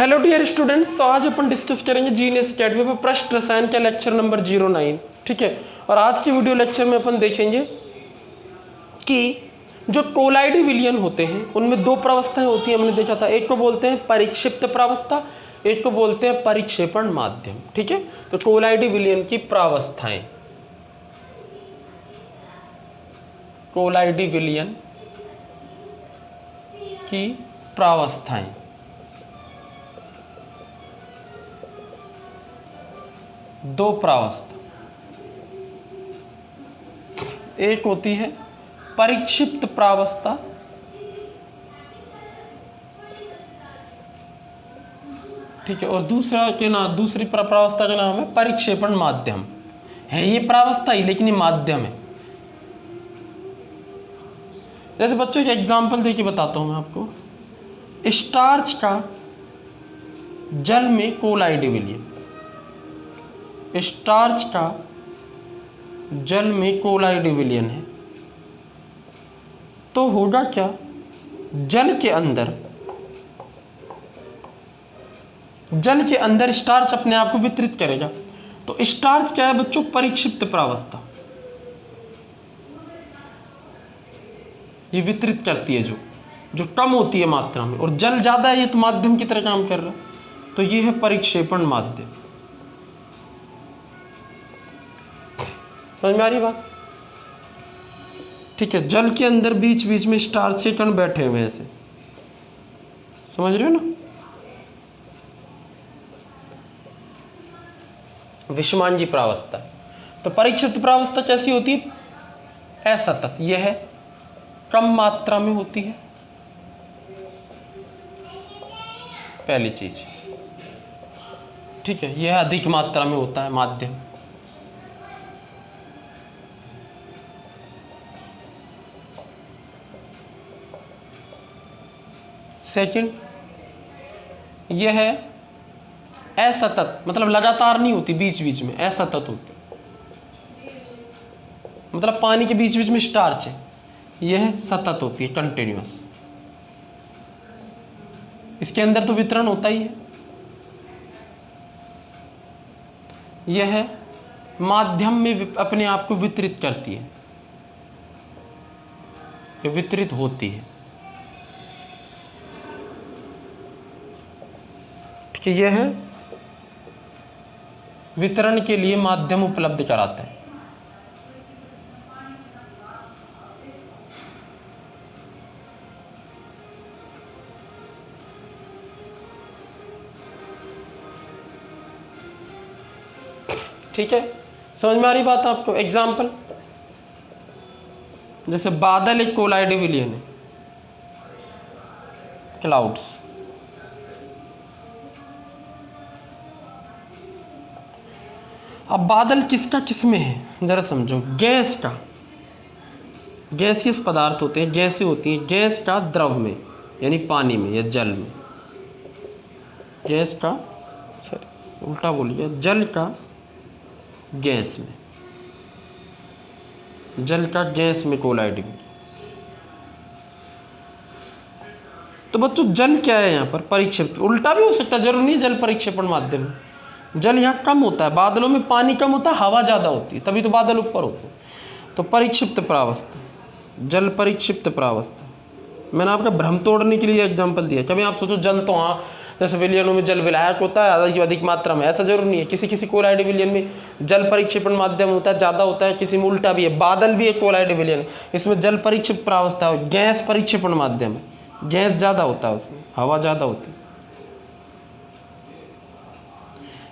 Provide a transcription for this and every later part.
Hello dear students, तो आज अपन discuss करेंगे जीएनएस अकेडमी पर पृष्ठ रसायन का लेक्चर नंबर 09। ठीक है। और आज के वीडियो लेक्चर में अपन देखेंगे कि जो कोलाइडी विलयन होते हैं उनमें दो प्रावस्थाएं होती हैं। हमने देखा था, एक को बोलते हैं परिक्षिप्त प्रावस्था, एक को बोलते हैं परिक्षेपण माध्यम। ठीक है। तो कोलाइडी विलयन की प्रावस्थाएं, कोलाइडी विलयन की प्रावस्थाएं, दो प्रावस्था, एक होती है परिक्षिप्त प्रावस्था, ठीक है, और दूसरी प्रावस्था का नाम है परिक्षेपण माध्यम। है ये प्रावस्था ही, लेकिन ये माध्यम है। जैसे बच्चों एक एग्जांपल देके बताता हूं मैं आपको। स्टार्च का जल में कोलाइडी विलयन, स्टार्च का जल में कोलाइडी विलयन है, तो होगा क्या, जल के अंदर स्टार्च अपने आप को वितरित करेगा। तो स्टार्च क्या है बच्चों, परिक्षिप्त प्रावस्था, ये वितरित करती है जो कम होती है मात्रा में, और जल ज्यादा है, ये तो माध्यम की तरह काम कर रहा है। तो ये है परिक्षेपण माध्यम। समझ में आ रही बात? ठीक है। जल के अंदर बीच बीच में स्टार्च के कण बैठे हुए हैं ऐसे, समझ रहे हो ना। विषमांगी प्रावस्था। तो परिक्षिप्त प्रावस्था कैसी होती है, असतत, यह है कम मात्रा में होती है, पहली चीज। ठीक है। यह अधिक मात्रा में होता है, माध्यम। सेकंड, यह है असतत, मतलब लगातार नहीं होती, बीच बीच में असतत होती, मतलब पानी के बीच बीच में स्टार्च है, यह सतत होती है, कंटिन्यूअस। इसके अंदर तो वितरण होता ही है। यह माध्यम में अपने आप को वितरित करती है, यह वितरित होती है। कि यह वितरण के लिए माध्यम उपलब्ध कराता है। ठीक है। समझ में आ रही बात आपको? एग्जाम्पल, जैसे बादल एक कोलाइडी विलयन है, क्लाउड्स। अब बादल किसका किस में है जरा समझो, गैस का, गैसीय पदार्थ होते हैं, गैसें होती हैं, गैस का द्रव में यानी पानी में या जल में, गैस का, सॉरी उल्टा बोलिए, जल का गैस में, जल का गैस में कोलाइडी में। तो बच्चों जल क्या है यहाँ पर, परिक्षिप्त। उल्टा भी हो सकता है, जरूर नहीं जल परिक्षेपण माध्यम है। जल यहाँ कम होता है, बादलों में पानी कम होता है, हवा ज़्यादा होती है, तभी तो बादल ऊपर होते हैं। तो परिक्षिप्त प्रावस्था, जल परिक्षिप्त प्रावस्था। मैंने आपका भ्रम तोड़ने के लिए एग्जांपल दिया। कभी आप सोचो जल तो हाँ, जैसे विलयनों में जल विलायक होता है अधिक मात्रा में, ऐसा जरूर नहीं है। किसी किसी कोलाइडी विलयन में जल परिक्षेपण माध्यम होता है, ज़्यादा होता है, किसी में उल्टा भी है। बादल भी एक कोलाइडी विलयन, इसमें जल परिक्षिप्त प्रावस्था है, गैस परिक्षेपण माध्यम है, गैस ज़्यादा होता है, उसमें हवा ज़्यादा होती है।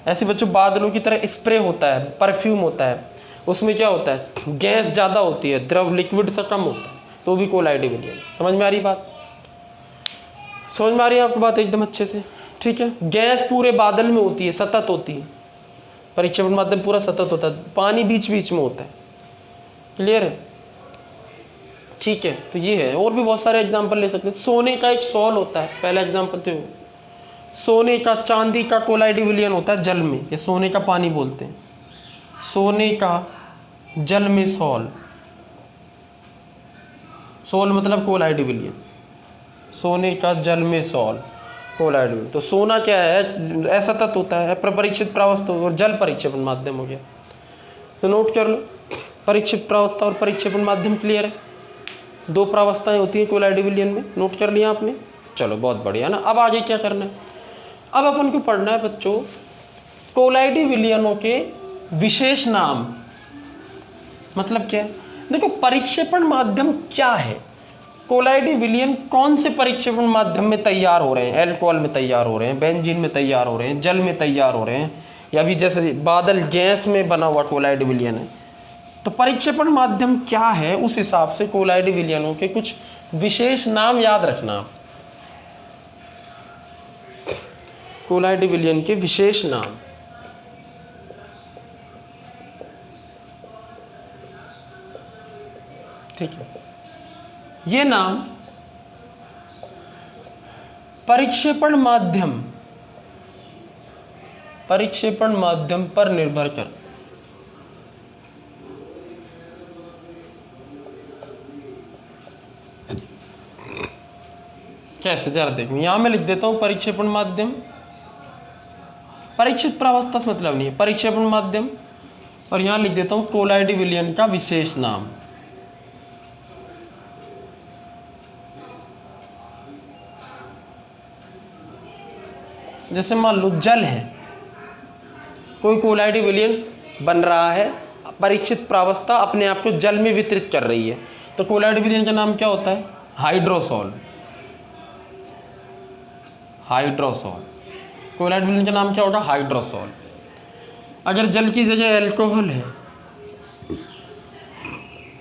ऐसे बच्चों बादलों की तरह स्प्रे होता है, परफ्यूम होता है, उसमें क्या होता है, गैस ज़्यादा होती है, द्रव लिक्विड से कम होता है, तो भी कोलाइडी विलयन। समझ में आ रही बात? समझ में आ रही है आपको बात एकदम अच्छे से? ठीक है। गैस पूरे बादल में होती है, सतत होती है, परिक्षेपण माध्यम पूरा सतत होता है, पानी बीच बीच में होता है। क्लियर है? ठीक है। तो ये है, और भी बहुत सारे एग्जाम्पल ले सकते हैं। सोने का एक सॉल होता है, पहला एग्जाम्पल तो सोने का, चांदी का कोलाइडी विलयन होता है जल में, ये सोने का पानी बोलते हैं, सोने का जल में सॉल, सोल मतलब कोलाइडी विलयन, सोने का जल में सॉल, कोलाइड विलयन। तो सोना क्या है, ऐसा तत्व होता है प्रपरीक्षित प्रावस्था और जल परिक्षेपण माध्यम हो गया। तो नोट कर लो, परीक्षित प्रावस्था और परिक्षेपण माध्यम क्लियर है। दो प्रावस्थाएं होती हैं कोलाइड विलयन में, नोट कर लिया आपने। चलो बहुत बढ़िया ना। अब आगे क्या करना है, अब अपन को पढ़ना है बच्चों कोलाइडी विलयनों के विशेष नाम। मतलब क्या है, देखो परिक्षेपण माध्यम क्या है, कोलाइडी विलयन कौन से परिक्षेपण माध्यम में तैयार हो रहे हैं, एल्कोहल में तैयार हो रहे हैं, बेंजीन में तैयार हो रहे हैं, जल में तैयार हो रहे हैं, या भी जैसे बादल गैस में बना हुआ कोलाइड विलयन है। तो परिक्षेपण माध्यम क्या है, उस हिसाब से कोलाइड विलयनों के कुछ विशेष नाम याद रखना आप। कोलाइड विलयन के विशेष नाम, ठीक है। ये नाम परिक्षेपण माध्यम पर निर्भर कर, कैसे जरा देखो, यहां मैं लिख देता हूं परिक्षेपण माध्यम, परीक्षित प्रावस्था से मतलब नहीं है, परिक्षेपण माध्यम, और यहां लिख देता हूं कोलाइड विलयन का विशेष नाम। जैसे मान लो जल है, कोई कोलाइड विलयन बन रहा है, परीक्षित प्रावस्था अपने आप को जल में वितरित कर रही है, तो कोलाइड विलयन का नाम क्या होता है, हाइड्रोसॉल। हाइड्रोसॉल, कोलाइड विलयन का नाम क्या होगा, हाइड्रोसॉल। अगर जल की जगह अल्कोहल है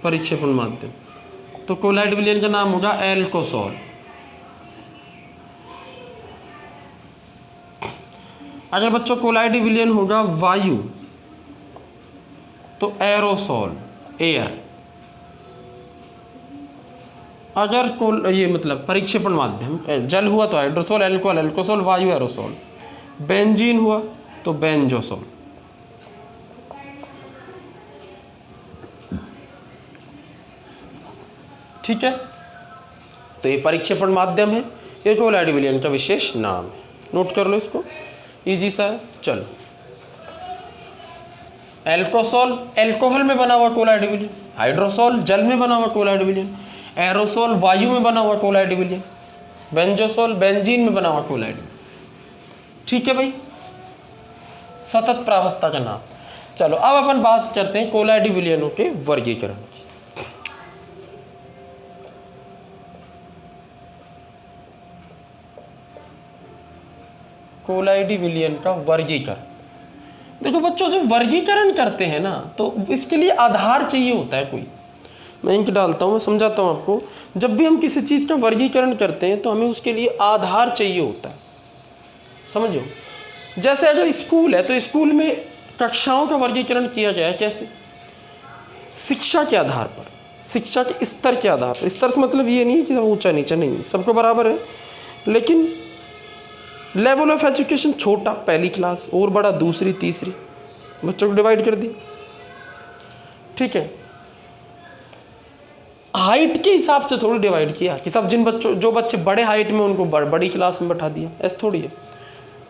परिक्षेपण माध्यम, तो कोलाइड विलयन का नाम होगा एल्कोसॉल। अगर बच्चों कोलाइड विलयन होगा वायु, तो एरोसॉल, एयर। अगर ये मतलब परिक्षेपण माध्यम जल हुआ तो हाइड्रोसॉल, एल्कोहल, एल्कोसॉल, वायु, एरोसॉल। बेंजीन हुआ तो बेंजोसॉल। ठीक है, तो ये परिक्षेपण माध्यम है, ये कोलाइड विलयन का विशेष नाम है। नोट कर लो इसको, इजी सा है। चलो, एल्कोसॉल एल्कोहल में बना हुआ कोलाइड विलयन, हाइड्रोसॉल जल में बना हुआ कोलाइड विलयन, एरोसॉल वायु में बना हुआ कोलाइड विलयन, बेंजोसॉल बेंजीन में बना हुआ कोलाइड विलयन। ठीक है भाई, सतत प्रावस्था का नाम। चलो अब अपन बात करते हैं कोलाइड विलयनों के वर्गीकरण। कोलाइड विलयन का वर्गीकरण। देखो बच्चों, जब वर्गीकरण करते हैं ना, तो इसके लिए आधार चाहिए होता है कोई। मैं इंक डालता हूँ, मैं समझाता हूँ आपको। जब भी हम किसी चीज़ का वर्गीकरण करते हैं तो हमें उसके लिए आधार चाहिए होता है, समझो। जैसे अगर स्कूल है तो स्कूल में कक्षाओं का वर्गीकरण किया गया है कैसे, शिक्षा के आधार पर, शिक्षा के स्तर के आधार पर। स्तर से मतलब ये नहीं है कि ऊंचा नीचा, नहीं, सबको बराबर है, लेकिन लेवल ऑफ एजुकेशन छोटा पहली क्लास और बड़ा दूसरी तीसरी, बच्चों को डिवाइड कर दिया। ठीक है, हाइट के हिसाब से थोड़ी डिवाइड किया कि सब जो बच्चे बड़े हाइट में उनको बड़ी क्लास में बैठा दिया, ऐसे थोड़ी है।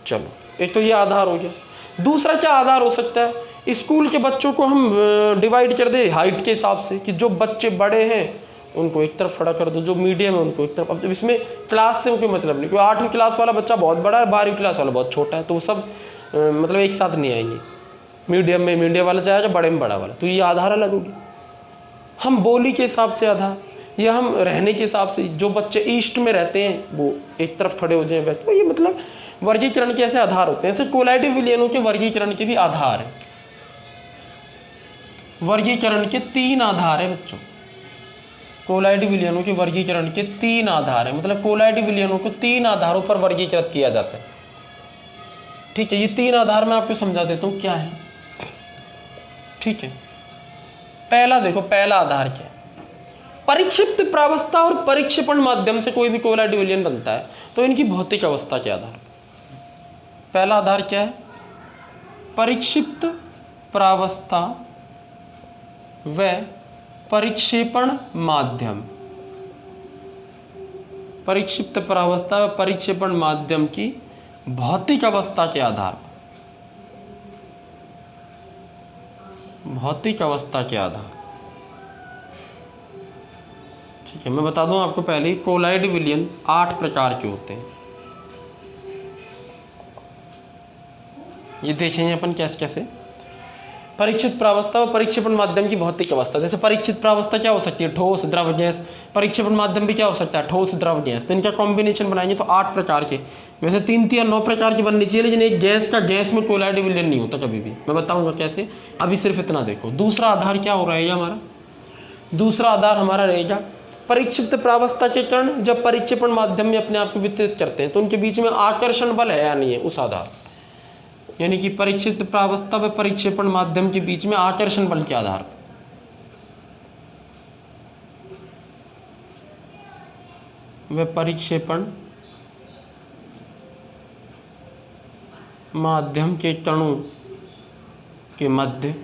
चलो, एक तो ये आधार हो गया। दूसरा क्या आधार हो सकता है, स्कूल के बच्चों को हम डिवाइड कर दे हाइट के हिसाब से कि जो बच्चे बड़े हैं उनको एक तरफ खड़ा कर दो, जो मीडियम है उनको एक तरफ। अब इसमें क्लास से कोई मतलब नहीं, कोई 8वीं क्लास वाला बच्चा बहुत बड़ा है, 12वीं क्लास वाला बहुत छोटा है, तो वो सब मतलब एक साथ नहीं आएंगे। मीडियम में मीडियम वाला जाएगा, बड़े में बड़ा वाला, तो ये आधार अलग होगी। हम बोली के हिसाब से आधार, या हम रहने के हिसाब से, जो बच्चे ईस्ट में रहते हैं वो एक तरफ खड़े हो जाए, तो ये मतलब वर्गीकरण के ऐसे आधार होते हैं। ऐसे कोलाइड विलयनों के वर्गीकरण के भी आधार है। वर्गीकरण के 3 आधार है बच्चों। कोलाइड विलयनों के वर्गीकरण के 3 आधार है, मतलब कोलाइड विलयनों को 3 आधारों पर वर्गीकृत किया जाता है। ठीक है, ये 3 आधार मैं आपको समझा देता हूँ क्या है। ठीक है, पहला देखो, पहला आधार क्या है, परिक्षिप्त प्रावस्था और परिक्षेपण माध्यम से कोई भी कोलाइड विलयन बनता है तो इनकी भौतिक अवस्था के आधार पर। पहला आधार क्या है, परिक्षिप्त प्रावस्था व परिक्षेपण माध्यम। परिक्षिप्त प्रावस्था व परिक्षेपण माध्यम की भौतिक अवस्था के आधार पर, भौतिक अवस्था के आधार, ठीक है। मैं बता दूं आपको पहले ही, कोलाइड विलयन 8 प्रकार के होते हैं। ये देखेंगे अपन कैसे कैसे। परीक्षित प्रावस्था व परीक्षेपण माध्यम की भौतिक अवस्था। जैसे परीक्षित प्रावस्था क्या हो सकती है, ठोस, द्रव, गैस। परीक्षेपण माध्यम भी क्या हो सकता है, ठोस, द्रव, गैस। तो इनका कॉम्बिनेशन बनाएंगे तो 8 प्रकार के, वैसे 3 या 9 प्रकार की बननी चाहिए, लेकिन एक गैस का गैस में कोलाइड विलयन नहीं होता कभी भी। मैं बताऊंगा कैसे, अभी सिर्फ इतना देखो। दूसरा आधार क्या हो रहेगा हमारा, दूसरा आधार हमारा रहेगा परिक्षिप्त प्रावस्था के कण जब परीक्षेपण माध्यम में अपने आप को वितरित करते हैं तो उनके बीच में आकर्षण बल है या नहीं है, उस आधार, यानी कि परीक्षिप्त प्रावस्था व परीक्षेपण माध्यम के बीच में आकर्षण बल के आधार व परीक्षेपण माध्यम के कणों के मध्य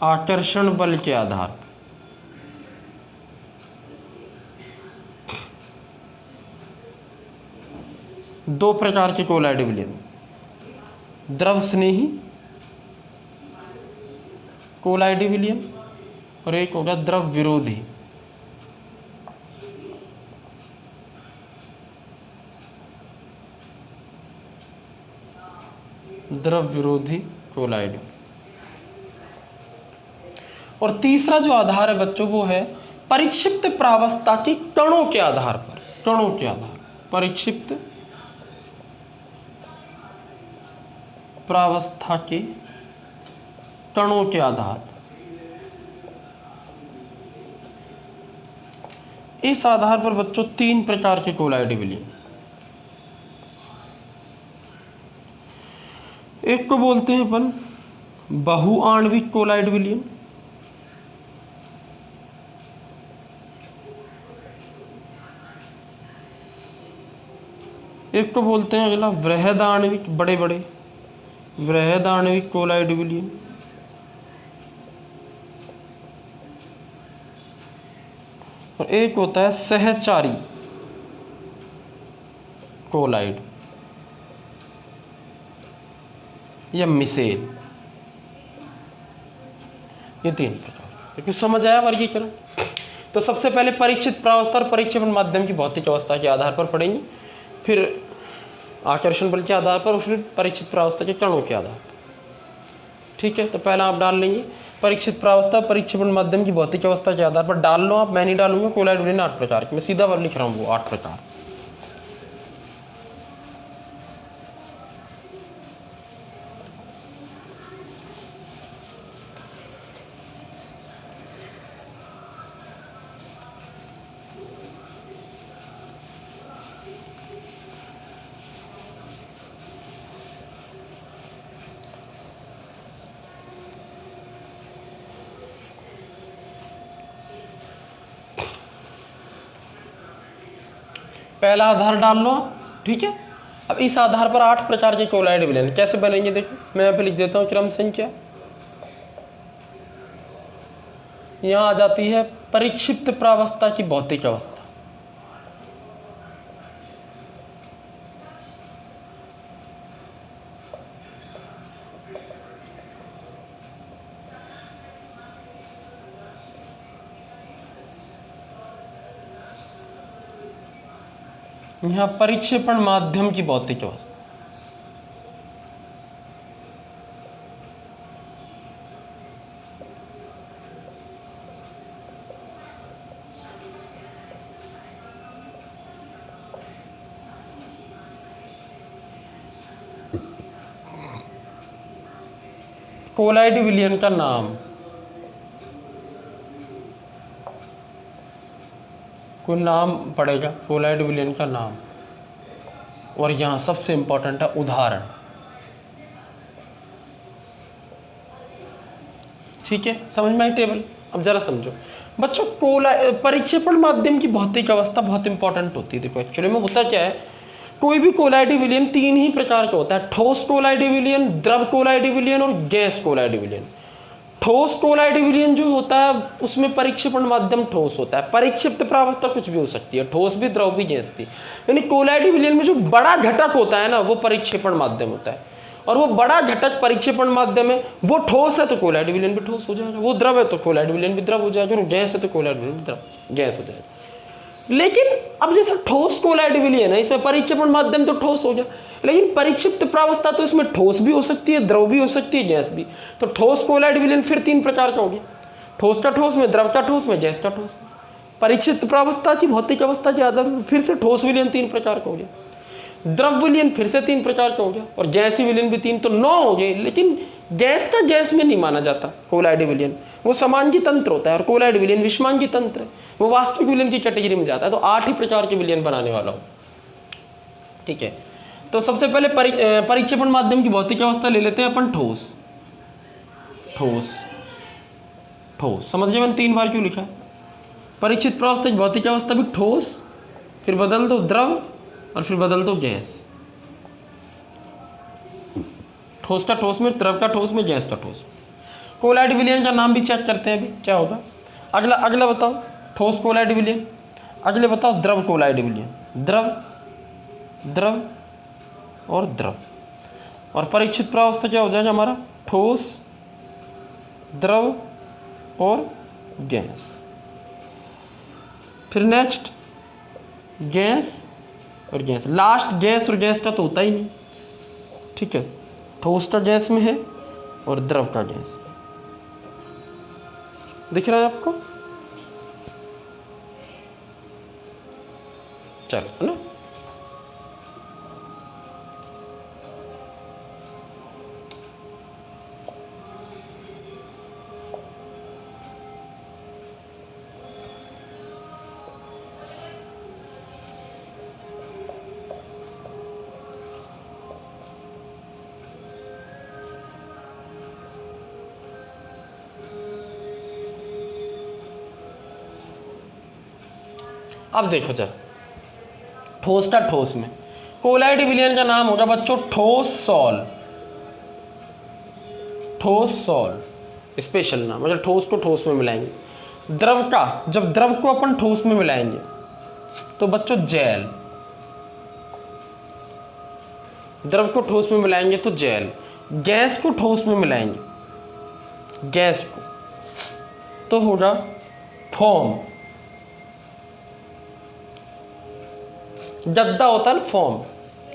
आकर्षण बल के आधार 2 प्रकार के कोलाइड विलयन, द्रव स्नेही कोलाइड विलयन और एक होगा द्रव विरोधी। द्रव विरोधी कोलाइड। और तीसरा जो आधार है बच्चों वो है परिक्षिप्त प्रावस्था के कणों के आधार पर, कणों के आधार, परिक्षिप्त प्रावस्था के कणों के आधार। इस आधार पर बच्चों 3 प्रकार के कोलाइड विलयन, एक को बोलते हैं अपन बहुआण्विक कोलाइड विलयन, एक को बोलते हैं अगला वृहदाण्विक, बड़े बड़े वृहदाण्विक कोलाइड विलयन, और एक होता है सहचारी कोलाइड या मिसेल। ये 3 प्रकार। तो कुछ समझ आया वर्गीकरण? तो सबसे पहले परीक्षित प्रावस्था और परीक्षेपण माध्यम की भौतिक अवस्था के आधार पर पढ़ेंगे, फिर आकर्षण बल के आधार पर, और फिर परीक्षित प्रावस्था के कणों के आधार पर। ठीक है, तो पहला आप डाल लेंगे परीक्षित प्रावस्था परीक्षेपण माध्यम की भौतिक अवस्था के आधार पर। डाल लो आप, मैं नहीं डालूंगा। कोलाइड विलयन 8 प्रकार के, मैं सीधा पर लिख रहा हूँ वो 8 प्रकार। पहला आधार डाल लो आप, ठीक है। अब इस आधार पर 8 प्रकार के कोलाइड विलयन कैसे बनेंगे देखो, मैं यहाँ पे लिख देता हूँ क्रम संख्या। यहाँ आ जाती है परिक्षिप्त प्रावस्था की भौतिक अवस्था, यहाँ परिक्षेपण माध्यम की भौतिक अवस्था, कोलाइड विलयन का नाम, कोई नाम पड़ेगा कोलाइड विलयन का नाम, और यहाँ सबसे इंपॉर्टेंट है उदाहरण। ठीक है, समझ में आई टेबल? अब जरा समझो बच्चों, परिक्षेपण माध्यम की भौतिक अवस्था बहुत इंपॉर्टेंट होती है। देखो एक्चुअली में होता क्या है, कोई भी कोलाइड विलयन 3 ही प्रकार का होता है, ठोस कोलाइड विलयन, द्रव कोलाइड विलयन और गैस कोलाइड विलयन। ठोस कोलाइड विलयन जो होता है उसमें परिक्षेपण माध्यम ठोस होता है। परिक्षिप्त प्रावस्था कुछ भी हो सकती है, ठोस भी, द्रव भी, गैस भी। यानी कोलाइड विलयन में जो बड़ा घटक होता है ना वो परिक्षेपण माध्यम होता है, और वो बड़ा घटक परिक्षेपण माध्यम है। वो ठोस है तो कोलाइड विलयन भी ठोस हो जाएगा, वो द्रव है तो कोलाइड विलयन भी द्रव हो जाएगा, और गैस है तो कोलाइड विलयन भी द्रव गैस हो जाएगा। लेकिन अब जैसे ठोस कोलाइड विलयन है, इसमें परिक्षेपण माध्यम तो ठोस हो गया, लेकिन परिक्षिप्त प्रावस्था तो इसमें ठोस भी हो सकती है, द्रव भी हो सकती है, गैस भी। तो ठोस कोलाइड विलयन फिर 3 प्रकार का हो गया, ठोस का ठोस में, द्रव का ठोस में, गैस का ठोस में। परिक्षिप्त प्रावस्था की भौतिक अवस्था के आधार पर फिर से ठोस विलयन 3 प्रकार का हो गया, द्रव विलयन फिर से 3 प्रकार का हो गया, और गैसीय विलयन भी 3, तो 9 हो गए। लेकिन गैस का गैस में नहीं माना जाता कोलाइड विलयन, वो समांगी तंत्र होता है, और कोलाइड विलयन विषमांगी तंत्र है, वो वास्तविक विलयन की कैटेगरी में जाता है। तो 8 ही प्रकार के विलयन बनाने वाला हूँ, ठीक है। तो सबसे पहले परिक्षेपण माध्यम की भौतिक अवस्था ले लेते हैं अपन, ठोस। ठोस ठोस समझ गए मैंने 3 बार क्यों लिखा है। परिक्षित प्रावस्था की भौतिक अवस्था भी ठोस, फिर बदल दो द्रव, और फिर बदल दो गैस। ठोस का ठोस में, द्रव का ठोस में, गैस का ठोस। कोलाइड विलयन का नाम भी चेक करते हैं अभी क्या होगा। अगला बताओ ठोस कोलाइड विलयन, अगले बताओ द्रव कोलाइड विलयन। द्रव, द्रव और द्रव। और परीक्षित प्रावस्था क्या हो जाएगा हमारा, ठोस, द्रव और गैस। फिर नेक्स्ट गैस और गैस। लास्ट गैस और गैस का तो होता ही नहीं, ठीक है। ठोस का गैस में है और द्रव का गैस में। दिख रहा है आपको, चलो है ना। अब देखो जरा, ठोस का ठोस में कोलाइड विलयन का नाम होगा बच्चों ठोस सॉल। ठोस सॉल स्पेशल नाम, मतलब ठोस को ठोस में मिलाएंगे। द्रव का, जब द्रव को अपन ठोस में मिलाएंगे तो बच्चों जेल। द्रव को ठोस में मिलाएंगे तो जेल। गैस को ठोस में मिलाएंगे, गैस को, तो होगा फोम। गद्दा होता है फॉर्म,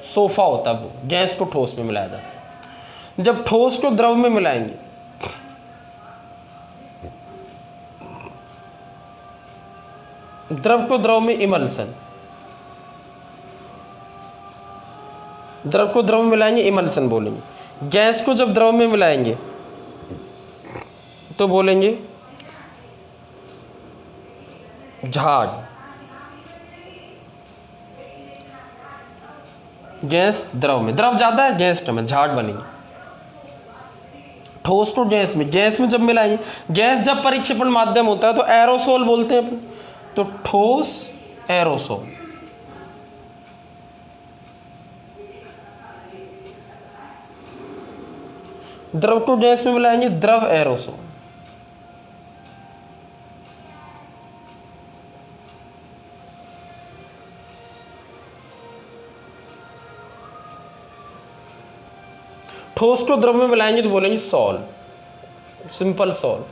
सोफा होता है वो, गैस को ठोस में मिलाया जाता है। जब ठोस को द्रव में मिलाएंगे द्रव को द्रव में इमल्सन, द्रव को द्रव में मिलाएंगे इमल्सन बोलेंगे। गैस को जब द्रव में मिलाएंगे तो बोलेंगे झाग। गैस द्रव में, द्रव ज्यादा है गैस कम है, झाग बनेगी। ठोस को गैस में, गैस में जब मिलाएंगे, गैस जब परिक्षेपण माध्यम होता है तो एरोसोल बोलते हैं अपन, तो ठोस एरोसोल। द्रव को गैस में मिलाएंगे, द्रव एरोसोल। ठोस को द्रव में मिलाएंगे तो बोलेंगे सॉल, सिंपल सॉल।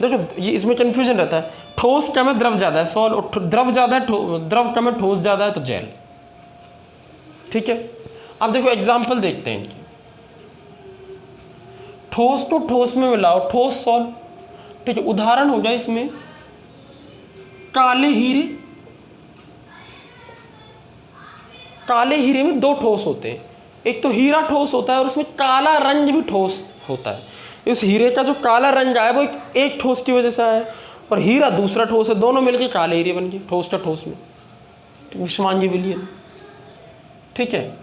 देखो ये इसमें कंफ्यूजन रहता है, ठोस कम है द्रव ज्यादा है सॉल, और द्रव ज्यादा है द्रव कम है ठोस ज्यादा है तो जेल, ठीक है। अब देखो एग्जांपल देखते हैं इनकी। ठोस को ठोस में मिलाओ, ठोस सॉल, ठीक है। उदाहरण हो गया इसमें काले हीरे। काले हीरे में 2 ठोस होते हैं, एक तो हीरा ठोस होता है और उसमें काला रंग भी ठोस होता है। इस हीरे का जो काला रंग आया वो एक ठोस की वजह से आया है, और हीरा दूसरा ठोस है, दोनों मिलकर काले हीरे बन गए ठोस का ठोस में, विषमांगी विलयन, ठीक है।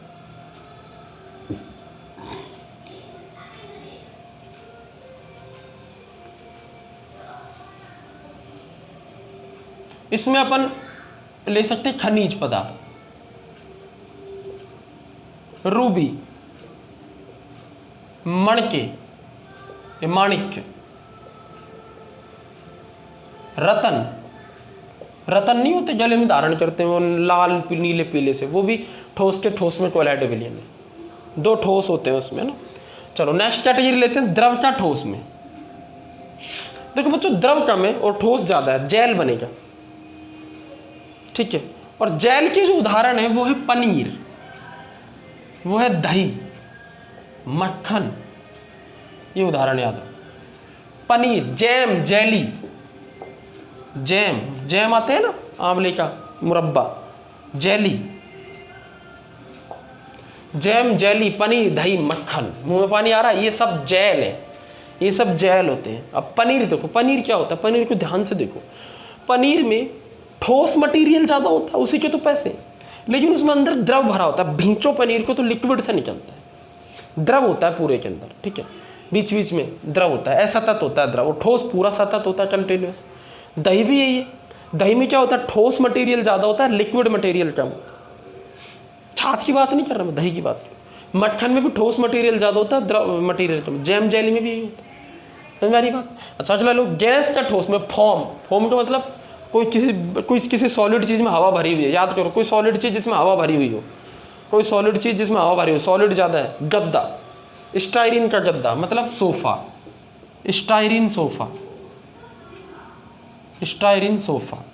इसमें अपन ले सकते हैं खनिज पदार्थ, रूबी, मणके, ये माणिक्य। रतन, रतन नहीं होते गले में धारण करते हैं वो लाल नीले पीले से, वो भी ठोस के ठोस में कोलाइड विलियन है, 2 ठोस होते हैं उसमें ना। चलो नेक्स्ट कैटेगरी लेते हैं द्रव का ठोस में। देखो बच्चों द्रव कम है और ठोस ज्यादा है, जेल बनेगा, ठीक है। और जेल के जो उदाहरण है वो है पनीर, वो है दही, मक्खन, ये उदाहरण याद है। Paneer, jam, jelly, jam, jam आते हैं ना आंवले का मुरब्बा, जेली, जैम, जेली, पनीर, दही, मक्खन, मुंह में पानी आ रहा है, ये सब जेल है, ये सब जेल होते हैं। अब पनीर देखो, पनीर क्या होता है, पनीर को ध्यान से देखो, पनीर में ठोस मटेरियल ज़्यादा होता है, उसी के तो पैसे, लेकिन उसमें अंदर द्रव भरा होता है। भींचो पनीर को तो लिक्विड से निकलता है, द्रव होता है पूरे के अंदर, ठीक है, बीच बीच में द्रव होता है, असतत होता है द्रव, और ठोस पूरा सतत होता है, कंटिन्यूस। दही भी यही है, दही में क्या होता है, ठोस मटेरियल ज़्यादा होता है, लिक्विड मटेरियल कम होता है। छाछ की बात नहीं कर रहा मैं, दही की बात कर रहा हूँ। मक्खन में भी ठोस मटेरियल ज़्यादा होता है, द्रव मटेरियल कम। जैम, जेली में भी यही होता है, समझ आ रही बात। अच्छा चलो लो गैस का ठोस में, फॉर्म, फॉर्म का मतलब कोई किसी सॉलिड चीज़ में हवा भरी हुई है, याद करो कोई सॉलिड चीज़ जिसमें हवा भरी हुई हो, कोई सॉलिड चीज़ जिसमें हवा भरी हो, सॉलिड ज़्यादा है। गद्दा, स्टाइरिन का गद्दा मतलब sofa, styrene sofa, styrene sofa.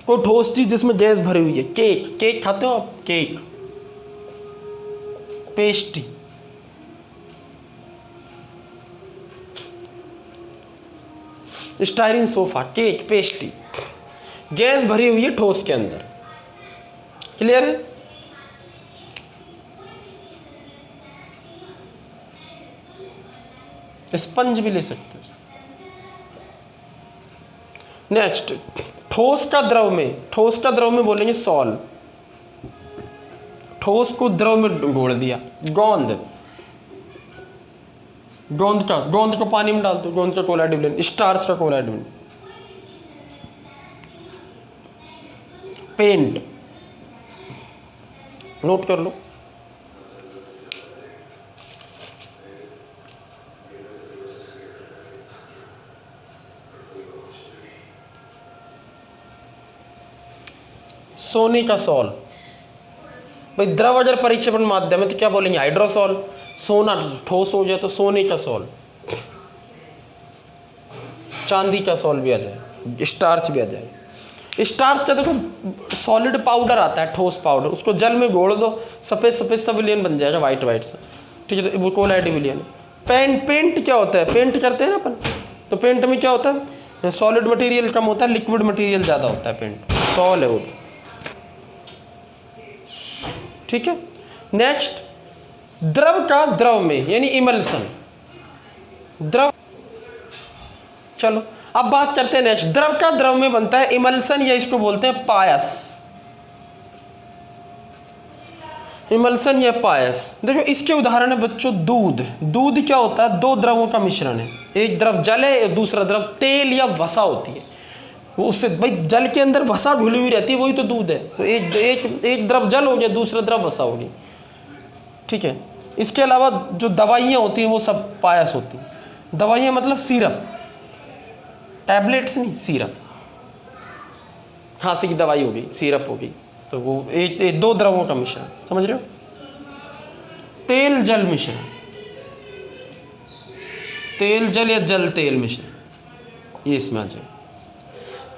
कोई ठोस चीज जिसमें गैस भरी हुई है, केक, केक खाते हो आप, cake, pastry, styrene sofa, cake, pastry, gas भरी हुई है ठोस के अंदर। क्लियर है? स्पंज भी ले सकते हो। नेक्स्ट, ठोस का द्रव में, ठोस का द्रव में बोलेंगे सॉल, ठोस को द्रव में घोल दिया। गोंद, गोंद को पानी में डाल दो, गोंद का कोलाइड विलयन, स्टार्च का कोलाइड विलयन। पेंट, नोट कर लो, सोने का सॉल। भाई द्रव अगर परिक्षेपण माध्यम है तो क्या बोलेंगे, हाइड्रोसॉल। सोना ठोस हो जाए तो सोने का सॉल, चांदी का सॉल भी आ जाए, स्टार्च भी आ जाए। स्टार्च का देखो सॉलिड पाउडर आता है, ठोस पाउडर, उसको जल में घोल दो, सफेद सफेद सा विलियन बन जाएगा, वाइट वाइट सा, ठीक है, तो वो कोलाइड विलियन। पेंट क्या होता है, पेंट करते हैं ना अपन, तो पेंट में क्या होता है, सॉलिड मटेरियल कम होता है, लिक्विड मटेरियल ज़्यादा होता है, पेंट सॉल है वो भी, ठीक है। नेक्स्ट, द्रव का द्रव में यानी इमल्सन, द्रव। चलो अब बात करते हैं नेक्स्ट, द्रव का द्रव में बनता है इमल्सन, या इसको बोलते हैं पायस, इमल्सन या पायस। देखो इसके उदाहरण है बच्चों, दूध। दूध क्या होता है, 2 द्रवों का मिश्रण है, एक द्रव जल है और दूसरा द्रव तेल या वसा होती है, वो उससे भाई जल के अंदर वसा घुली हुई रहती है, वही तो दूध है। तो एक द्रव जल हो गया, दूसरा द्रव वसा होगी, ठीक है। इसके अलावा जो दवाइयाँ होती हैं वो सब पायस होती हैं। दवाइयाँ मतलब सिरप, टैबलेट्स नहीं, सिरप, खांसी की दवाई हो गई, सिरप हो गई, तो वो एक 2 द्रवों का मिश्रण, समझ रहे हो। तेल जल मिश्रण, तेल जल या जल तेल मिश्रण, ये इसमें आ जाए।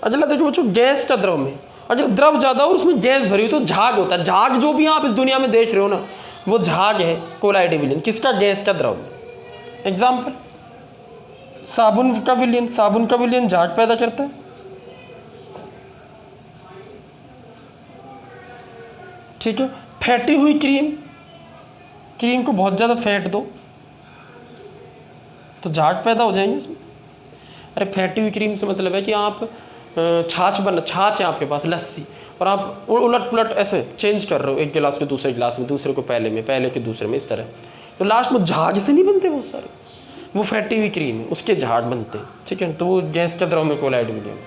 अगला देखो बच्चों, गैस का द्रव में, अगर द्रव ज़्यादा और उसमें गैस भरी हुई तो झाग होता है। झाग जो भी आप इस दुनिया में देख रहे हो ना, वो झाग है, कोलाइड विलयन, किसका, गैस का द्रव में। एग्जाम्पल, साबुन का विलयन, साबुन का विलयन झाग पैदा करता है, ठीक है। फैटी हुई क्रीम, क्रीम को बहुत ज़्यादा फैट दो तो झाग पैदा हो जाएंगे उसमें। अरे फैटी हुई क्रीम से मतलब है कि आप छाछ है आपके पास, लस्सी, और आप उलट पुलट ऐसे चेंज कर रहे हो, एक गिलास को दूसरे गिलास में, दूसरे को पहले में, पहले के दूसरे में, इस तरह, तो लास्ट में झाग से नहीं बनते बहुत सारे, वो फैटी हुई क्रीम है, उसके झाग बनते हैं, ठीक है। तो वो गैस के द्रव में कोलाइड विलयन।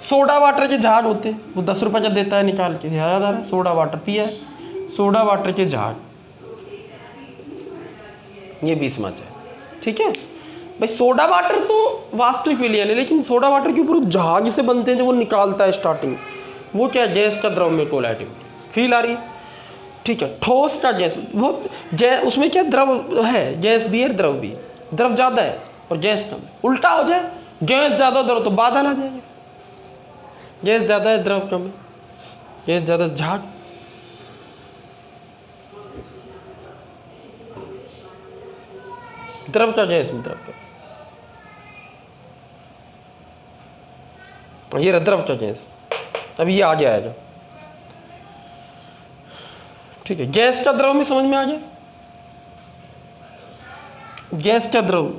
सोडा वाटर के झाग होते हैं, वो 10 रुपये का देता है निकाल के, याद आ रहा है, सोडा वाटर पिया है, सोडा वाटर के झाग, ये भी समझ है, ठीक है भाई। सोडा वाटर तो वास्तविक विलयन है, लेकिन सोडा वाटर के ऊपर जहाज से बनते हैं जब वो निकालता है स्टार्टिंग, वो क्या गैस का द्रव में कोलाइटिव फील आ रही है, ठीक है। ठोस का गैस, वो गैस उसमें क्या द्रव है, गैस भी है द्रव भी है, द्रव ज़्यादा है और गैस कम है। उल्टा हो जाए, गैस ज़्यादा द्रव तो बादल आ जाएगा, गैस ज़्यादा है द्रव कम है, गैस ज़्यादा झाग। द्रव का गैस में द्रव का, ये द्रव का गैस, अब ये आगे आएगा, ठीक है। गैस का द्रव में समझ में आ गया, गैस का द्रव।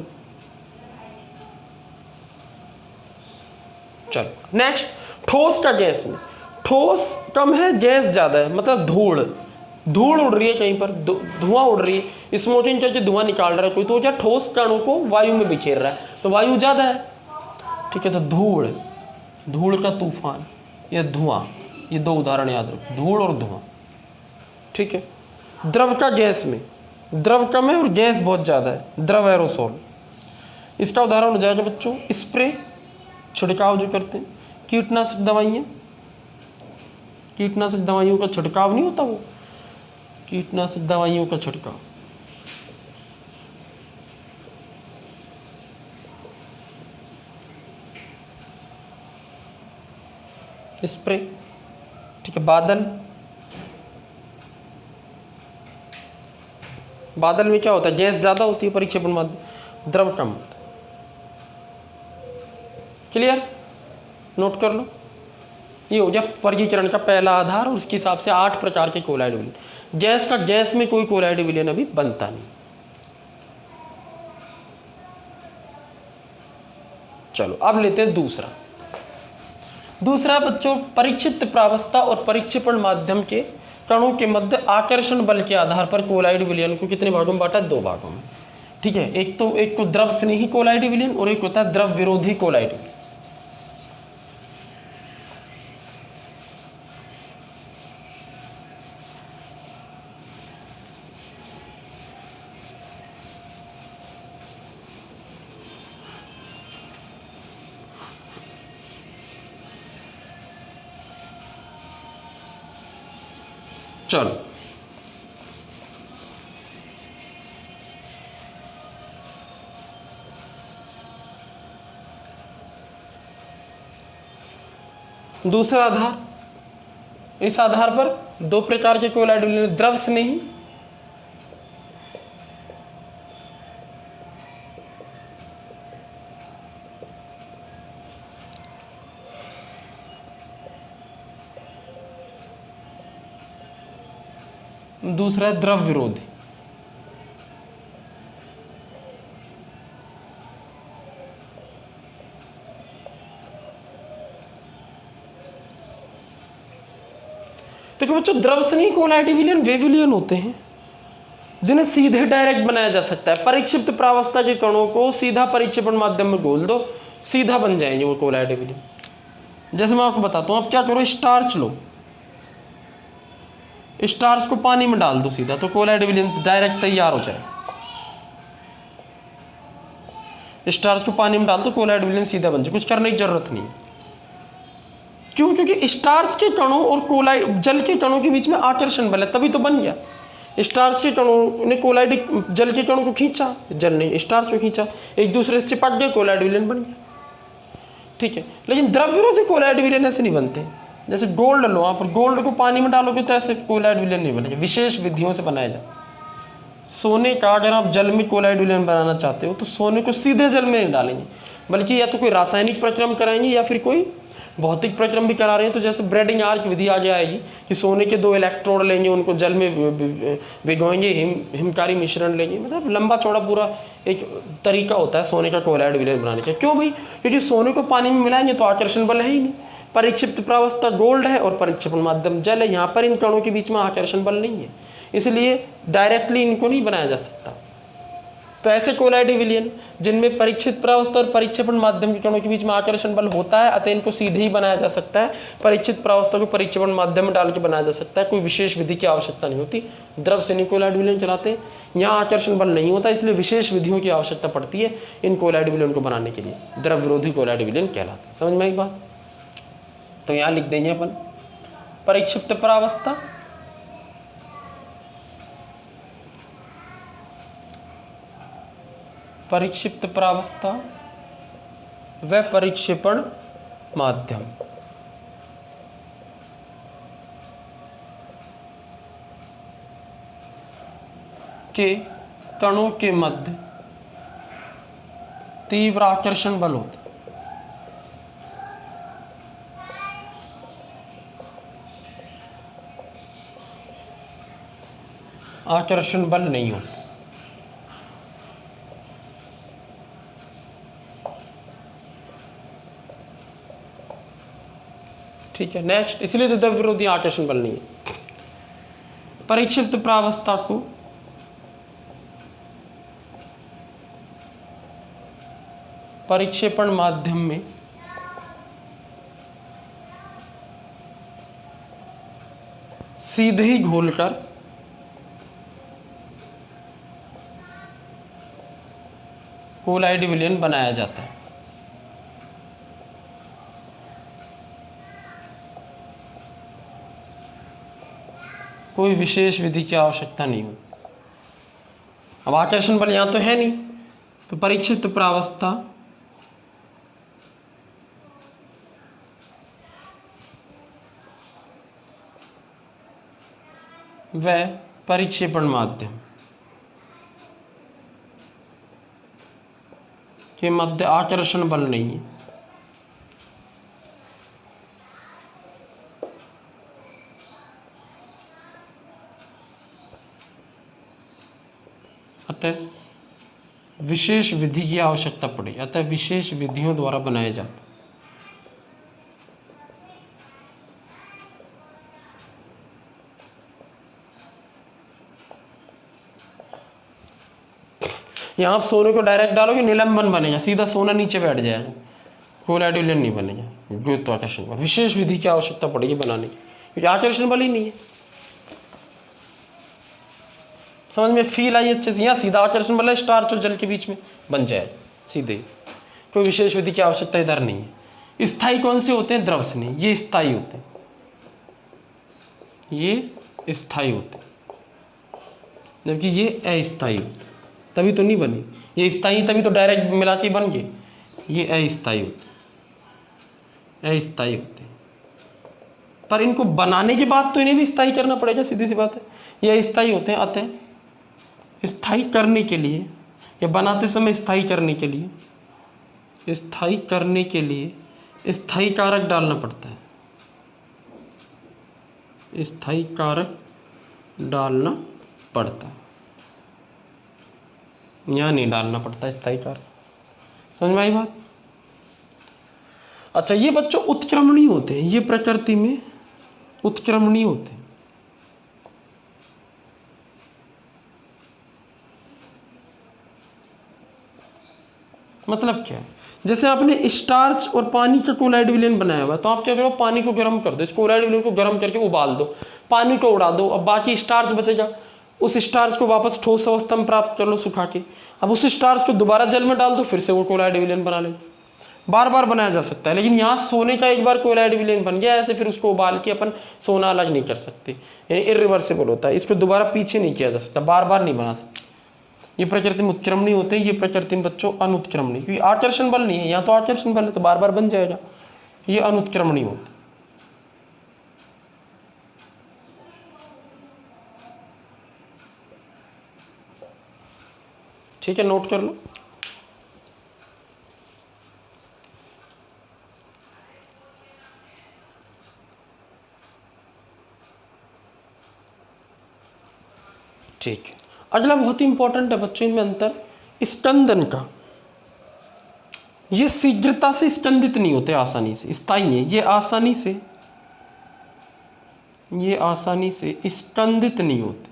चलो नेक्स्ट, ठोस का गैस में, ठोस कम है गैस ज्यादा है, मतलब धूल, धूल उड़ रही है कहीं पर, धुआं उड़ रही है, स्मोकिंग करके धुआं निकाल रहा है कोई, तो क्या ठोस कणों को वायु में बिखेर रहा है, तो वायु ज्यादा है, ठीक है। तो धूल, धूल का तूफान या धुआं, ये दो उदाहरण याद रखो, धूल और धुआं, ठीक है। द्रव का गैस में, द्रव कम है और गैस बहुत ज़्यादा है, द्रव एरोसोल। इसका उदाहरण हो जाएगा बच्चों स्प्रे, छिड़काव जो करते हैं, कीटनाशक दवाइयाँ, कीटनाशक दवाइयों का छिड़काव नहीं होता, वो कीटनाशक दवाइयों का छिड़काव, स्प्रे, ठीक है। बादल, बादल में क्या होता है, गैस ज़्यादा होती है परिक्षेपण माध्यम, द्रव कम होता है। क्लियर, नोट कर लो। ये हो गया वर्गीकरण का पहला आधार, और उसके हिसाब से 8 प्रकार के कोलाइड विलयन। गैस का गैस में कोई कोलाइड विलयन अभी बनता नहीं। चलो अब लेते हैं दूसरा। दूसरा बच्चों, परिक्षिप्त प्रावस्था और परिक्षेपण माध्यम के कणों के मध्य आकर्षण बल के आधार पर कोलाइड विलयन को कितने भागों में बांटा, 2 भागों में, ठीक है। एक को द्रव स्नेही कोलाइड विलयन और एक होता है द्रव विरोधी कोलाइड विलयन। चलो दूसरा आधार, इस आधार पर 2 प्रकार के कोलाइड विलयन, द्रव स्नेही दूसरा है द्रव विरोधी। तो क्या बच्चों, द्रव स्नेही कोलाइड विलयन वे विलयन होते हैं जिन्हें सीधे डायरेक्ट बनाया जा सकता है। परिक्षिप्त प्रावस्था के कणों को सीधा परिक्षेपण माध्यम में घोल दो, सीधा बन जाएंगे वो कोलाइड विलयन। जैसे मैं आपको बताता हूं, आप क्या करो, स्टार्च लो, स्टार्च को पानी में डाल दो सीधा, तो कोलाइड विलयन डायरेक्ट तैयार हो जाए। स्टार्च को पानी में डाल दो, कोलाइड विलयन सीधा बन जाए, कुछ करने की जरूरत नहीं। क्यों? क्योंकि स्टार्च के कणों और कोलाइड जल के कणों के बीच में आकर्षण बल है, तभी तो बन गया। स्टार्च के कणों ने कोलाइड जल के कणों को खींचा, जल ने स्टार्च को खींचा, एक दूसरे से चिपक गए, कोलाइड विलयन बन गया, ठीक है। लेकिन द्रव विरोधी कोलाइड विलयन ऐसे नहीं बनते। जैसे गोल्ड लो, आप गोल्ड को पानी में डालोगे तो ऐसे कोलाइड विलयन नहीं बनेगा, विशेष विधियों से बनाया जाए। सोने का अगर आप जल में कोलाइड विलयन बनाना चाहते हो तो सोने को सीधे जल में नहीं डालेंगे, बल्कि या तो कोई रासायनिक प्रक्रम कराएंगे या फिर कोई भौतिक प्रक्रम भी करा रहे हैं। तो जैसे ब्रेडिंग आर्क विधि आगे आएगी कि सोने के 2 इलेक्ट्रोड लेंगे, उनको जल में भिगोएंगे, हिमकारी मिश्रण लेंगे, मतलब लंबा चौड़ा पूरा एक तरीका होता है सोने का कोलाइड विलयन बनाने का। क्यों भाई? क्योंकि सोने को पानी में मिलाएंगे तो आकर्षण बल है ही नहीं। परिक्षिप्त प्रावस्था गोल्ड है और परिक्षेपण माध्यम जल है, यहाँ पर इन कणों के बीच में आकर्षण बल नहीं है, इसलिए डायरेक्टली इनको नहीं बनाया जा सकता। तो ऐसे कोलाइडी विलयन जिनमें परीक्षित प्रावस्था और परिक्षेपण माध्यम के कणों के बीच में आकर्षण बल होता है, अतः इनको सीधे ही बनाया जा सकता है। परीक्षित प्रावस्था को परिक्षेपण माध्यम में डाल के बनाया जा सकता है, कोई विशेष विधि की आवश्यकता नहीं होती। द्रव से नहीं कोलाइडी विलयन चलाते हैं, यहाँ आकर्षण बल नहीं होता, इसलिए विशेष विधियों की आवश्यकता पड़ती है इन कोलाइडी विलयन को बनाने के लिए। द्रव विरोधी कोलाइडी विलयन कहलाते हैं। समझ में आई बात? तो यहाँ लिख देंगे अपन परिक्षिप्त प्रावस्था, परिक्षिप्त प्रावस्था व परिक्षेपण माध्यम के कणों के मध्य तीव्र आकर्षण बल होता है। आकर्षण बल नहीं होता। ठीक है, नेक्स्ट, इसलिए तो द्रव विरोधी आकर्षण बल नहीं है। परिक्षिप्त प्रावस्था को परिक्षेपण माध्यम में सीधे ही घोलकर कोलाइडी विलयन बनाया जाता है। कोई विशेष विधि की आवश्यकता नहीं होती। अब आकर्षण बल यहां तो है नहीं, तो परिक्षिप्त प्रावस्था व परिक्षेपण माध्यम के मध्य आकर्षण बल नहीं है। अतः विशेष विधि की आवश्यकता पड़े, अतः विशेष विधियों द्वारा बनाया जाता। यहाँ आप सोने को डायरेक्ट डालोगे निलंबन बनेगा, सीधा सोना नीचे बैठ जाएगा, कोलाइडी विलयन नहीं बनेगा। गुरुत्वाकर्षण बल, विशेष विधि की आवश्यकता पड़ेगी बनाने की, क्योंकि आकर्षण बल ही नहीं है। समझ में फील आई अच्छे से? यहाँ सीधा आकर्षण बल है, स्टार्च और जल के बीच में बन जाए सीधे, कोई विशेष विधि की आवश्यकता इधर नहीं है। स्थायी कौन से होते हैं? द्रव से नहीं, ये स्थायी होते हैं, ये स्थायी होते हैं, जबकि ये अस्थायी होते हैं। तभी तो नहीं बनी, ये स्थायी तभी तो डायरेक्ट मिला के बन गए, ये अस्थायी होते, अस्थायी होते। पर इनको बनाने के बाद तो इन्हें भी स्थायी करना पड़ेगा, सीधी सी बात है। ये अस्थायी होते हैं, अतः स्थायी करने के लिए या बनाते समय स्थायी करने के लिए, स्थायी करने के लिए स्थायी कारक डालना पड़ता है, स्थायी कारक डालना पड़ता है, यहाँ नहीं डालना पड़ता स्थायी कारक। समझ में आई बात? अच्छा, ये बच्चों उत्क्रमणीय होते हैं, ये प्रकृति में उत्क्रमणीय होते हैं। मतलब क्या है? जैसे आपने स्टार्च और पानी का कोलाइड विलयन बनाया हुआ है, तो आप क्या करो, पानी को गर्म कर दो, इस कोलाइड विलयन को गर्म करके उबाल दो, पानी को उड़ा दो, अब बाकी स्टार्च बचेगा, उस स्टार्च को वापस ठोस अवस्था में प्राप्त कर लो सुखा के, अब उस स्टार्च को दोबारा जल में डाल दो, फिर से वो कोलाइड विलयन बना लो। बार बार बनाया जा सकता है, लेकिन यहाँ सोने का एक बार कोलाइड विलयन बन गया, ऐसे फिर उसको उबाल के अपन सोना अलग नहीं कर सकते, यानी इरिवर्सिबल होता है, इसको दोबारा पीछे नहीं किया जा सकता, बार बार नहीं बना सकते। ये प्रकृति में उत्क्रमणीय होते हैं, ये प्रकृति में बच्चों अनुत्क्रमणीय, क्योंकि आकर्षण बल नहीं है, यहाँ तो आकर्षण बल है तो बार बार बन जाएगा, ये अनुत्क्रमणीय होता है। ठीक है, नोट कर लो। ठीक है, अगला बहुत ही इंपॉर्टेंट है बच्चों, इनमें अंतर स्कंदन का। ये शीघ्रता से स्कंदित नहीं होते, आसानी से स्थायी है, ये आसानी से स्कंदित नहीं होते।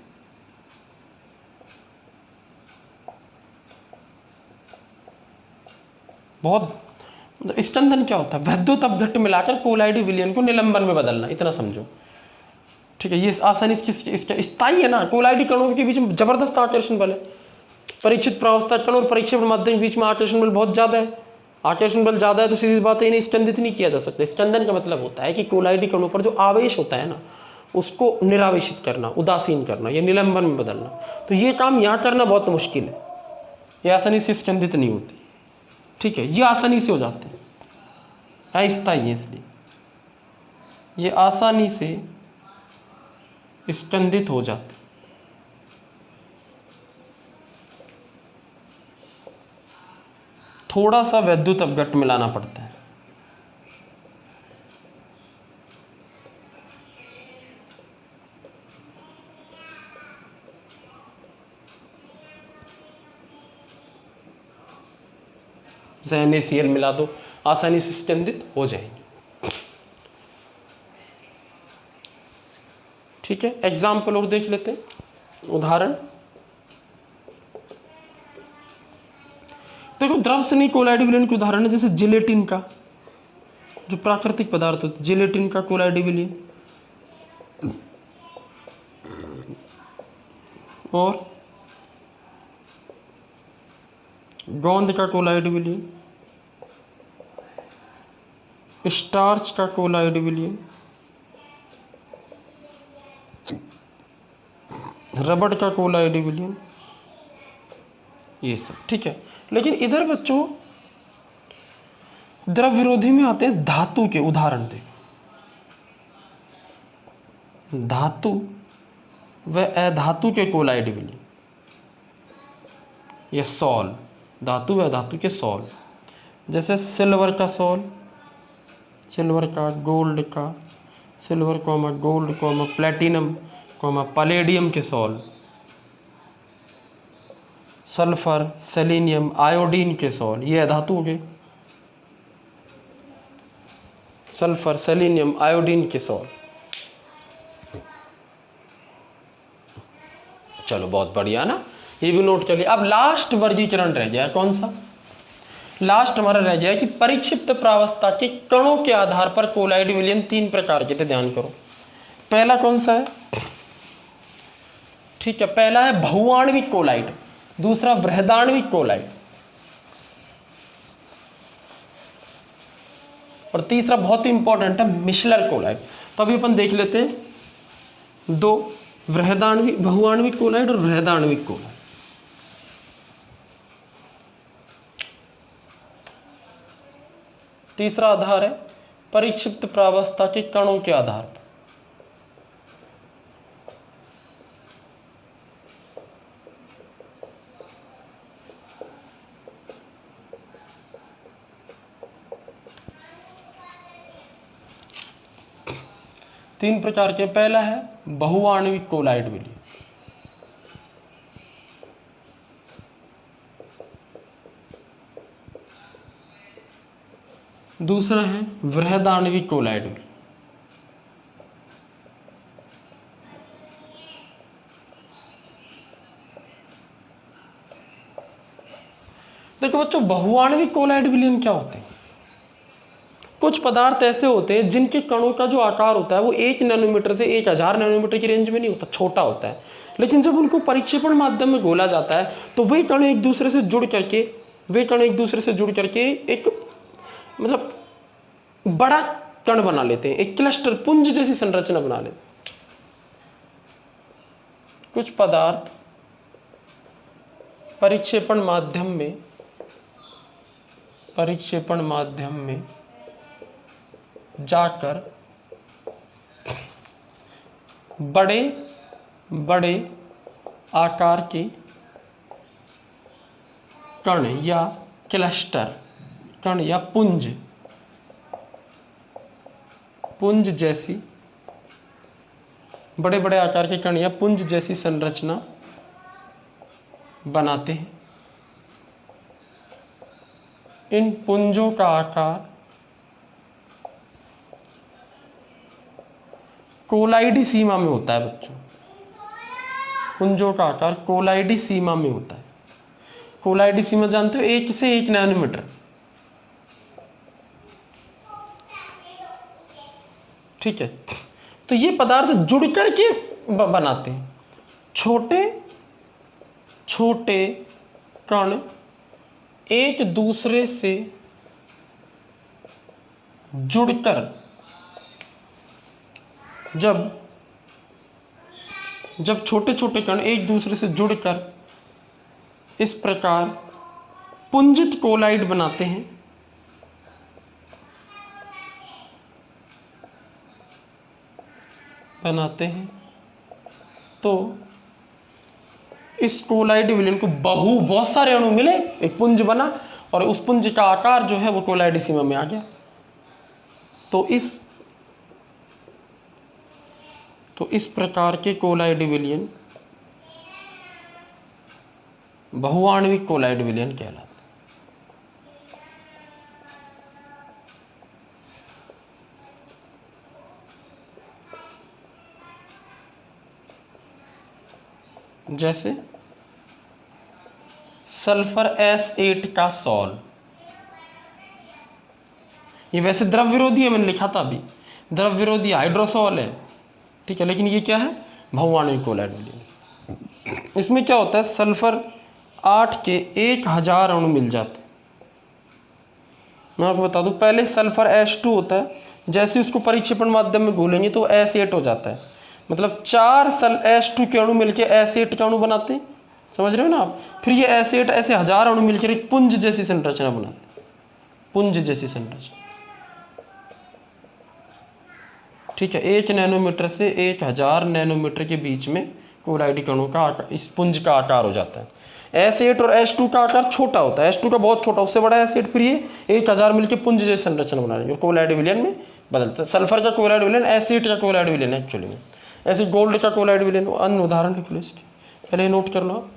बहुत मतलब स्कंदन क्या होता है, वैद्युत अपघट्ट मिलाकर कोलाइडी विलयन को निलंबन में बदलना, इतना समझो। ठीक है, ये आसानी से इसका स्थायी है ना, कोलाइडी कणों के बीच में जबरदस्त आकर्षण बल है। परीक्षित प्रावस्था कण और परीक्षेपण माध्यम के बीच में आकर्षण बल बहुत ज्यादा है। आकर्षण बल ज्यादा है तो सीधी बात है इन्हें स्कंदित नहीं किया जा सकता। स्कंदन का मतलब होता है कि कोलाइडी कणों पर जो आवेश होता है ना उसको निरावेशित करना, उदासीन करना या निलंबन में बदलना। तो ये काम यहाँ करना बहुत मुश्किल है, ये आसानी से स्कंदित नहीं होती। ठीक है, ये आसानी से हो जाते हैं, अस्थायी है इसलिए ये आसानी से स्कंदित हो जाते। थोड़ा सा वैद्युत अपघट्ट मिलाना पड़ता है। NaCl मिला दो, आसानी से स्कंदित हो जाएंगे। ठीक है, एग्जाम्पल और देख लेते हैं, उदाहरण। देखो द्रव स्नेही कोलाइडी विलयन के उदाहरण है जैसे जिलेटिन का, जो प्राकृतिक पदार्थ होता है, जिलेटिन का कोलाइडी विलयन, और गोंद का कोलाइडी विलयन, स्टार्च का कोलाइडी विलयन, रबड़ का कोलाइडी विलयन, ये सब। ठीक है, लेकिन इधर बच्चों द्रव विरोधी में आते हैं धातु के उदाहरण। देखो धातु व अधातु के कोलाइडी विलयन या सॉल, धातु व धातु के सॉल, जैसे सिल्वर का सॉल, सिल्वर का, गोल्ड का, silver comma gold comma platinum comma palladium के सॉल, सल्फर, सेलेनियम, आयोडीन के सॉल, ये अधातु हो गए। सल्फर, सेलेनियम, आयोडीन के सॉल। चलो बहुत बढ़िया ना, ये भी नोट कर लिया। अब लास्ट वर्गीकरण रह गया, कौन सा? लास्ट हमारा रह गया कि परिक्षिप्त प्रावस्था के कणों के आधार पर कोलाइडी विलयन 3 प्रकार के थे, ध्यान करो। पहला कौन सा है? ठीक है, पहला है बहुआण्विक कोलाइड, दूसरा बृहदाण्विक कोलाइड, और तीसरा बहुत ही इंपॉर्टेंट है मिशलर कोलाइड। तो अभी अपन देख लेते हैं 2, बृहदाण्विक, बहुआण्विक कोलाइड और बृहदाण्विक कोलाइड। तीसरा आधार है परिक्षिप्त प्रावस्था के कणों के आधार पर। तीन प्रकार के, पहला है बहुआण्विक कोलाइड विलयन, दूसरा है बृहदाण्विक कोलाइड विलयन। देखो बच्चों, बहुआण्विक कोलाइड विलयन क्या होते हैं? कुछ पदार्थ ऐसे होते हैं जिनके कणों का जो आकार होता है वो 1 नैनोमीटर से 1000 नैनोमीटर की रेंज में नहीं होता, छोटा होता है। लेकिन जब उनको परिक्षेपण माध्यम में घोला जाता है तो वे कण एक दूसरे से जुड़ करके एक मतलब बड़ा कण बना लेते हैं, एक क्लस्टर, पुंज जैसी संरचना बना लेते हैं। कुछ पदार्थ परिक्षेपण माध्यम में जाकर बड़े बड़े आकार के कण या क्लस्टर, कण या पुंज जैसी, बड़े बड़े आकार के कण या पुंज जैसी संरचना बनाते हैं। इन पुंजों का आकार कोलाइडी सीमा में होता है बच्चों। पुंजों का आकार कोलाइडी सीमा में होता है। कोलाइडी सीमा जानते हो, 1 से 1 नैनोमीटर। ठीक है। तो ये पदार्थ जुड़ करके बनाते हैं। छोटे छोटे कण एक दूसरे से जुड़कर जब छोटे छोटे कण एक दूसरे से जुड़कर इस प्रकार पुंजित कोलाइड बनाते हैं, तो इस कोलाइड विलयन को बहुत सारे अणु मिले, एक पुंज बना और उस पुंज का आकार जो है वो कोलाइड सीमा में आ गया। तो इस प्रकार के कोलाइड विलयन बहुआण्विक कोलाइड विलयन कहलाते हैं। जैसे सल्फर S8 का सॉल, ये वैसे द्रव विरोधी है, मैंने लिखा था अभी, द्रव विरोधी हाइड्रोसॉल है, ठीक है, लेकिन ये क्या है, बहुआण्विक कोलाइड विलयन। इसमें क्या होता है, सल्फर 8 के 1000 अणु मिल जाते हैं। मैं आपको बता दूं, पहले सल्फर H2 होता है, जैसे उसको परिक्षेपण माध्यम में घोलेंगे तो S8 हो जाता है, मतलब 4 H2 के अणु मिलकर S8 का अणु बनाते हैं, समझ रहे हो ना आप। फिर ये S8 ऐसे 1000 अणु मिलकर एक पुंज जैसी संरचना बनाते हैं, पुंज जैसी संरचना, ठीक है। 1 नैनोमीटर से 1000 नैनोमीटर के बीच में कोलाइड कणों का इस पुंज का आकार हो जाता है। S8 और H2 का आकार छोटा होता है, H2 का बहुत छोटा, उससे बड़ा S8, फिर ये 1000 मिलकर पुंज जैसी संरचना बना रही है और कोलाइड विलयन में बदलता है। सल्फर का कोलाइड विलयन S8 का कोलाइड विलयन है एक्चुअली में। ऐसे गोल्ड का कोलाइड विलयन, अन्य उदाहरण लिख लो इसके, पहले नोट कर लो।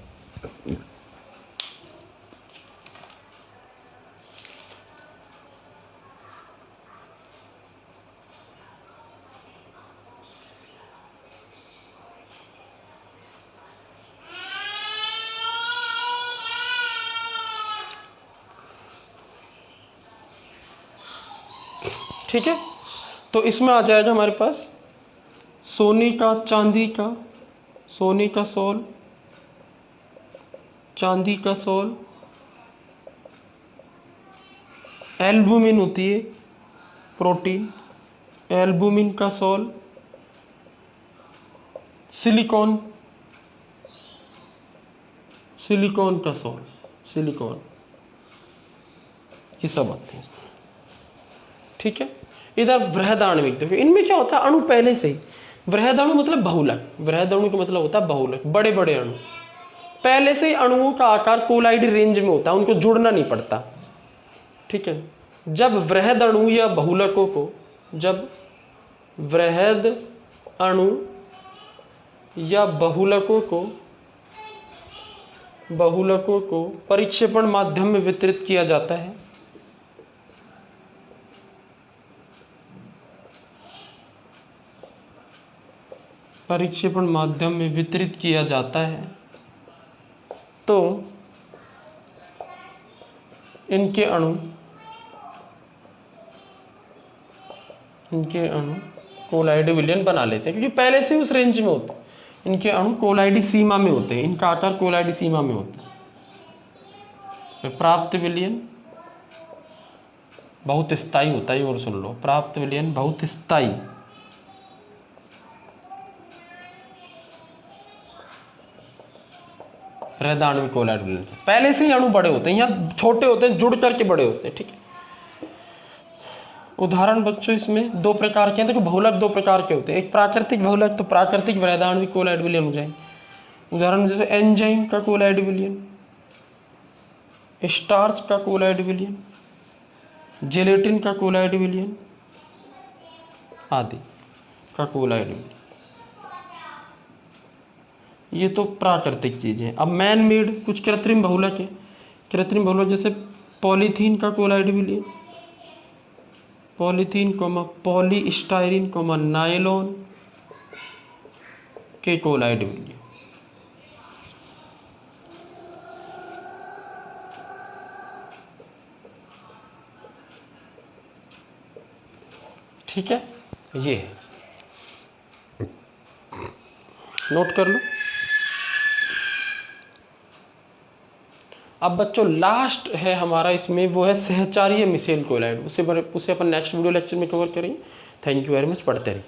ठीक है, तो इसमें आ जाएगा हमारे पास सोने का चांदी का, सोने का सोल, चांदी का सोल, एल्बुमिन होती है प्रोटीन, एल्बुमिन का सोल, सिलिकॉन, सिलिकॉन का सोल, सिलिकॉन, ये सब आते हैं इसमें, ठीक है। इधर बृहदाण्विक, देखो इनमें क्या होता है, अणु पहले से ही, बृहदाणु मतलब बहुलक, बृहदाणु का मतलब होता है बहुलक, बड़े बड़े अणु, पहले से ही अणुओं का आकार कोलाइड रेंज में होता है, उनको जुड़ना नहीं पड़ता, ठीक है। जब वृहद अणु या बहुलकों को, जब वृहद अणु या बहुलकों को परिक्षेपण माध्यम में वितरित किया जाता है, परिक्षेपण माध्यम में वितरित किया जाता है, तो इनके अणु कोलाइड विलयन बना लेते हैं, क्योंकि पहले से उस रेंज में होते हैं, इनके अणु कोलाइड सीमा में होते हैं, इनका आकार कोलाइड सीमा में होता है। प्राप्त विलयन बहुत स्थायी होता है, और सुन लो, प्राप्त विलयन बहुत स्थायी, बृहदाण्विक कोलाइड विलयन पहले से ही अणु बड़े होते हैं, यहाँ छोटे होते हैं, जुड़ करके बड़े होते हैं, ठीक है। उदाहरण बच्चों इसमें 2 प्रकार के हैं, देखो बहुलक 2 प्रकार के होते हैं, एक प्राकृतिक बहुलक, तो प्राकृतिक बृहदाण्विक कोलाइड विलयन हो जाएंगे। उदाहरण जैसे एंजाइम का कोलाइड विलयन, स्टार्च का कोलाइड विलयन, जेलेटिन का कोलाइड विलयन आदि का कोलाइड विलयन, ये तो प्राकृतिक चीज़ें। अब मैन मेड कुछ कृत्रिम बहुलक है, कृत्रिम बहुलक जैसे पॉलीथीन का कोलाइड विलयन, पॉलीथीन पॉलीस्टाइरिन नायलॉन के कोलाइड विलयन, ठीक है। ये है, नोट कर लो। अब बच्चों लास्ट है हमारा इसमें, वो है सहचारी मिथेल क्लोराइड। उसे अपन नेक्स्ट वीडियो लेक्चर में कवर करेंगे। थैंक यू वेरी मच, पढ़ते रहिए।